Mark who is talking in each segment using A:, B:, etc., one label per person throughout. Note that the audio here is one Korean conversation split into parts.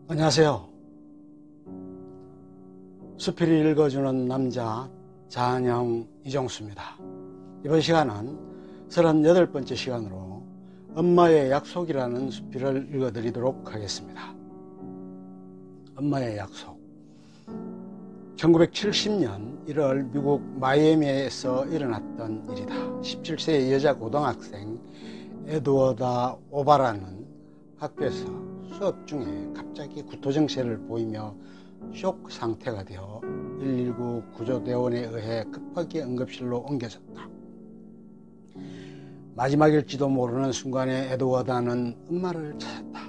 A: 안녕하세요. 수필이 읽어주는 남자 자한형 이정수입니다. 이번 시간은 38번째 시간으로 엄마의 약속이라는 수필을 읽어드리도록 하겠습니다. 엄마의 약속. 1970년 1월 미국 마이애미에서 일어났던 일이다. 17세의 여자 고등학생 에드워드 오바라는 학교에서 수업 중에 갑자기 구토증세를 보이며 쇼크 상태가 되어 119 구조대원에 의해 급하게 응급실로 옮겨졌다. 마지막일지도 모르는 순간에 에드워드는 엄마를 찾았다.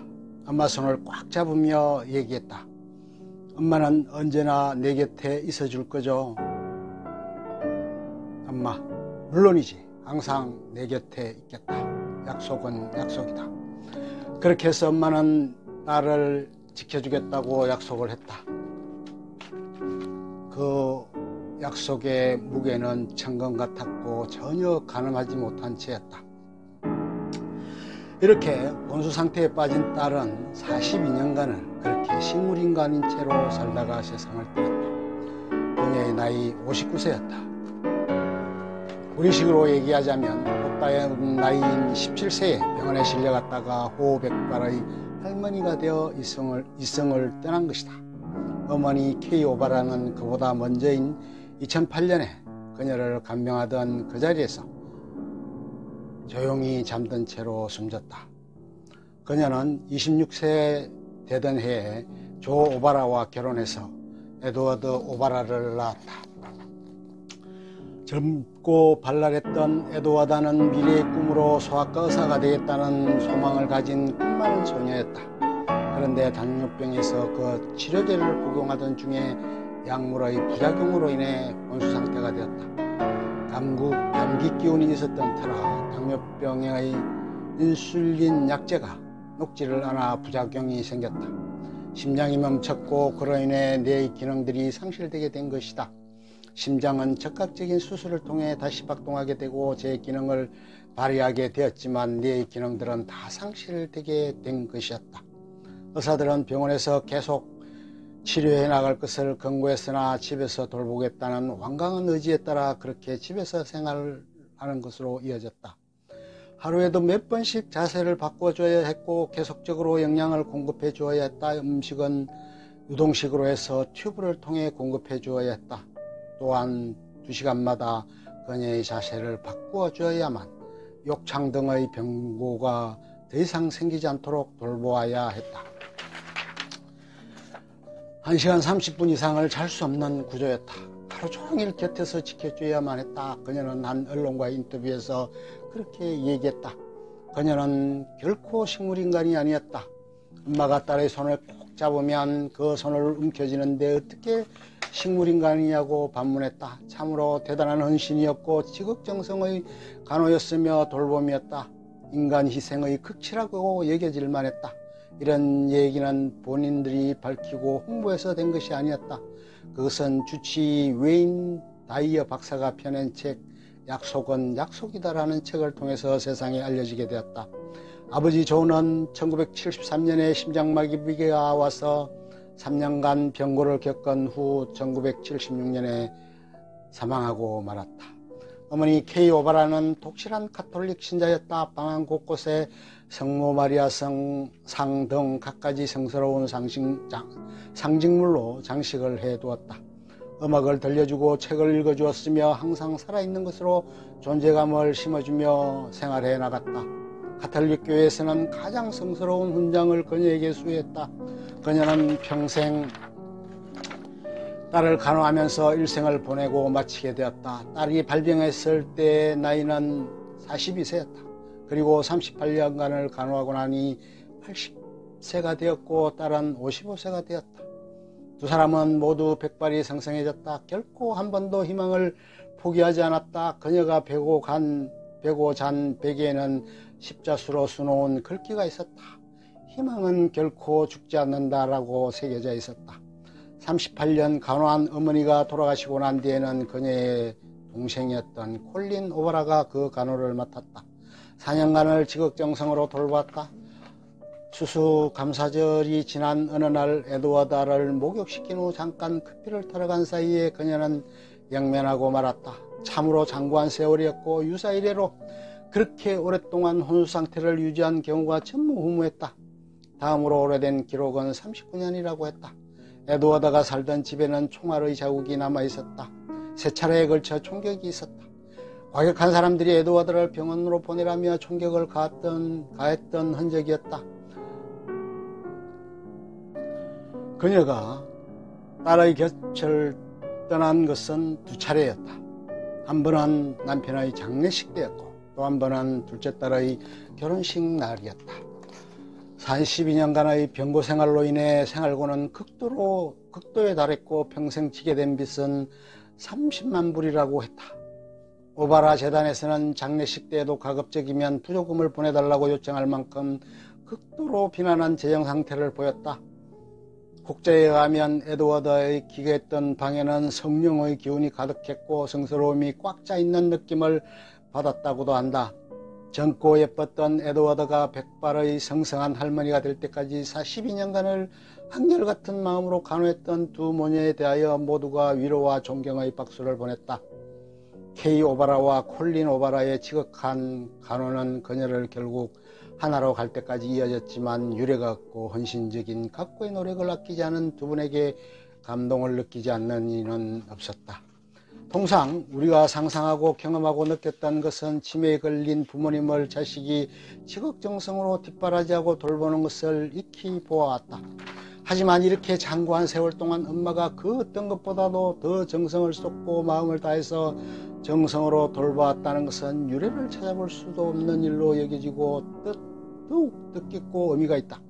A: 엄마 손을 꽉 잡으며 얘기했다. 엄마는 언제나 내 곁에 있어줄 거죠? 엄마, 물론이지. 항상 내 곁에 있겠다. 약속은 약속이다. 그렇게 해서 엄마는 딸을 지켜주겠다고 약속을 했다. 그 약속의 무게는 천건 같았고 전혀 가늠하지 못한 채였다. 이렇게 본수 상태에 빠진 딸은 42년간을 그렇게 식물인간인 채로 살다가 세상을 떼었다. 그녀의 나이 59세였다. 우리식으로 얘기하자면 못다한 나이인 17세에 병원에 실려갔다가 호백발의 할머니가 되어 이성을 떠난 것이다. 어머니 K 오바라는 그보다 먼저인 2008년에 그녀를 간병하던 그 자리에서 조용히 잠든 채로 숨졌다. 그녀는 26세 되던 해에 조 오바라와 결혼해서 에드워드 오바라를 낳았다. 젊고 발랄했던 에드워드는 미래의 꿈으로 소아과 의사가 되겠다는 소망을 가진 꿈 많은 소녀였다. 그런데 당뇨병에서 그 치료제를 복용하던 중에 약물의 부작용으로 인해 혼수 상태가 되었다. 감기 기운이 있었던 터라 당뇨병의 인슐린 약제가 녹지를 않아 부작용이 생겼다. 심장이 멈췄고 그로 인해 뇌의 기능들이 상실되게 된 것이다. 심장은 적극적인 수술을 통해 다시 박동하게 되고 제 기능을 발휘하게 되었지만 뇌의 기능들은 다 상실되게 된 것이었다. 의사들은 병원에서 계속 치료해 나갈 것을 권고했으나 집에서 돌보겠다는 완강한 의지에 따라 그렇게 집에서 생활하는 것으로 이어졌다. 하루에도 몇 번씩 자세를 바꿔줘야 했고 계속적으로 영양을 공급해 주어야 했다. 음식은 유동식으로 해서 튜브를 통해 공급해 주어야 했다. 또한 2시간마다 그녀의 자세를 바꾸어 주어야만 욕창 등의 병고가 더 이상 생기지 않도록 돌보아야 했다. 1시간 30분 이상을 잘 수 없는 구조였다. 하루 종일 곁에서 지켜줘야만 했다. 그녀는 한 언론과의 인터뷰에서 그렇게 얘기했다. 그녀는 결코 식물인간이 아니었다. 엄마가 딸의 손을 꼭 잡으면 그 손을 움켜쥐는데 어떻게 식물인간이냐고 반문했다. 참으로 대단한 헌신이었고 지극정성의 간호였으며 돌봄이었다. 인간 희생의 극치라고 여겨질 만했다. 이런 얘기는 본인들이 밝히고 홍보해서 된 것이 아니었다. 그것은 주치 웨인 다이어 박사가 펴낸 책 약속은 약속이다라는 책을 통해서 세상에 알려지게 되었다. 아버지 조는 1973년에 심장마비가 와서 3년간 병고를 겪은 후 1976년에 사망하고 말았다. 어머니 K 오바라는 독실한 가톨릭 신자였다. 방안 곳곳에 성모 마리아 상 등 갖가지 성스러운 상징물로 장식을 해두었다. 음악을 들려주고 책을 읽어주었으며 항상 살아있는 것으로 존재감을 심어주며 생활해 나갔다. 가톨릭 교회에서는 가장 성스러운 훈장을 그녀에게 수여했다. 그녀는 평생 딸을 간호하면서 일생을 보내고 마치게 되었다. 딸이 발병했을 때 나이는 42세였다. 그리고 38년간을 간호하고 나니 80세가 되었고 딸은 55세가 되었다. 두 사람은 모두 백발이 성성해졌다. 결코 한 번도 희망을 포기하지 않았다. 그녀가 베고 잔 베개에는 십자수로 수놓은 글귀가 있었다. 희망은 결코 죽지 않는다라고 새겨져 있었다. 38년 간호한 어머니가 돌아가시고 난 뒤에는 그녀의 동생이었던 콜린 오바라가 그 간호를 맡았다. 4년간을 지극정성으로 돌봤다. 추수감사절이 지난 어느 날 에드워드를 목욕시킨 후 잠깐 커피를 타러 간 사이에 그녀는 영면하고 말았다. 참으로 장구한 세월이었고 유사 이래로 그렇게 오랫동안 혼수 상태를 유지한 경우가 전무후무했다. 다음으로 오래된 기록은 39년이라고 했다. 에드워드가 살던 집에는 총알의 자국이 남아있었다. 세 차례에 걸쳐 총격이 있었다. 과격한 사람들이 에드워드를 병원으로 보내라며 총격을 가했던 흔적이었다. 그녀가 딸의 곁을 떠난 것은 두 차례였다. 한 번은 남편의 장례식 때였고 또 한 번은 둘째 딸의 결혼식 날이었다. 42년간의 병고 생활로 인해 생활고는 극도에 달했고 평생 지게 된 빚은 30만 불이라고 했다. 오바라 재단에서는 장례식 때에도 가급적이면 부조금을 보내달라고 요청할 만큼 극도로 비난한 재정 상태를 보였다. 국자에 의하면 에드워드의 기괴했던 방에는 성령의 기운이 가득했고 성스러움이 꽉 차 있는 느낌을 받았다고도 한다. 젊고 예뻤던 에드워드가 백발의 성성한 할머니가 될 때까지 42년간을 한결같은 마음으로 간호했던 두 모녀에 대하여 모두가 위로와 존경의 박수를 보냈다. 케이 오바라와 콜린 오바라의 지극한 간호는 그녀를 결국 하나로 갈 때까지 이어졌지만 유래가 없고 헌신적인 각고의 노력을 아끼지 않은 두 분에게 감동을 느끼지 않는 이는 없었다. 통상 우리가 상상하고 경험하고 느꼈던 것은 치매에 걸린 부모님을 자식이 지극정성으로 뒷바라지하고 돌보는 것을 익히 보아왔다. 하지만 이렇게 장구한 세월 동안 엄마가 그 어떤 것보다도 더 정성을 쏟고 마음을 다해서 정성으로 돌보았다는 것은 유래를 찾아볼 수도 없는 일로 여겨지고 더욱 뜻깊고 의미가 있다.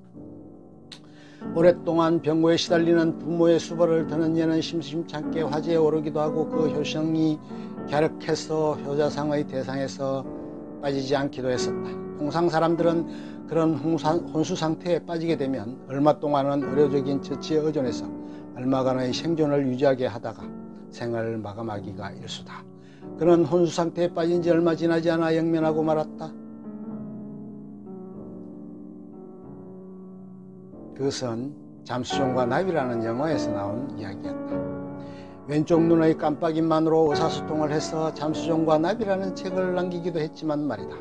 A: 오랫동안 병고에 시달리는 부모의 수발을 드는 얘는 심심찮게 화제에 오르기도 하고 그 효성이 갸륵해서 효자상의 대상에서 빠지지 않기도 했었다. 통상 사람들은 그런 혼수 상태에 빠지게 되면 얼마 동안은 의료적인 처치에 의존해서 얼마간의 생존을 유지하게 하다가 생을 마감하기가 일수다. 그런 혼수 상태에 빠진 지 얼마 지나지 않아 영면하고 말았다. 그것은 잠수정과 나비라는 영화에서 나온 이야기였다. 왼쪽 눈의 깜빡임만으로 의사소통을 해서 잠수정과 나비라는 책을 남기기도 했지만 말이다.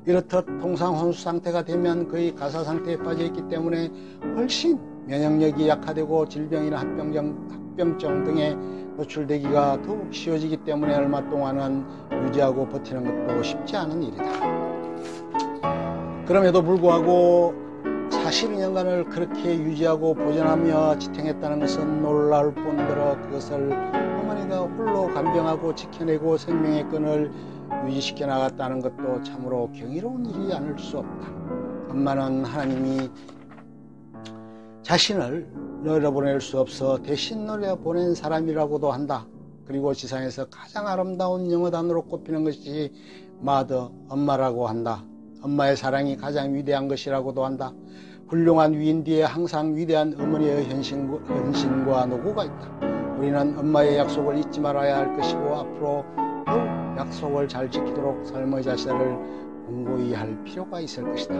A: 이렇듯 통상 혼수 상태가 되면 거의 가사 상태에 빠져있기 때문에 훨씬 면역력이 약화되고 질병이나 합병증 등에 노출되기가 더욱 쉬워지기 때문에 얼마 동안은 유지하고 버티는 것도 쉽지 않은 일이다. 그럼에도 불구하고 42년간을 그렇게 유지하고 보존하며 지탱했다는 것은 놀라울 뿐더러 그것을 어머니가 홀로 간병하고 지켜내고 생명의 끈을 유지시켜 나갔다는 것도 참으로 경이로운 일이 아닐 수 없다. 엄마는 하나님이 자신을 내려보낼 수 없어 대신 내려보낸 사람이라고도 한다. 그리고 지상에서 가장 아름다운 영어 단어로 꼽히는 것이 마더, 엄마라고 한다. 엄마의 사랑이 가장 위대한 것이라고도 한다. 훌륭한 위인 뒤에 항상 위대한 어머니의 헌신과 노고가 있다. 우리는 엄마의 약속을 잊지 말아야 할 것이고 앞으로 더욱 약속을 잘 지키도록 삶의 자세를 공고히 할 필요가 있을 것이다.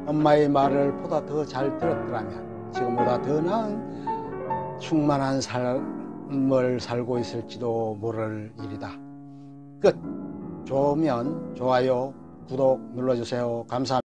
A: 엄마의 말을 보다 더 잘 들었더라면 지금보다 더 나은 충만한 삶을 살고 있을지도 모를 일이다. 끝. 좋으면 좋아요, 구독 눌러주세요. 감사합니다.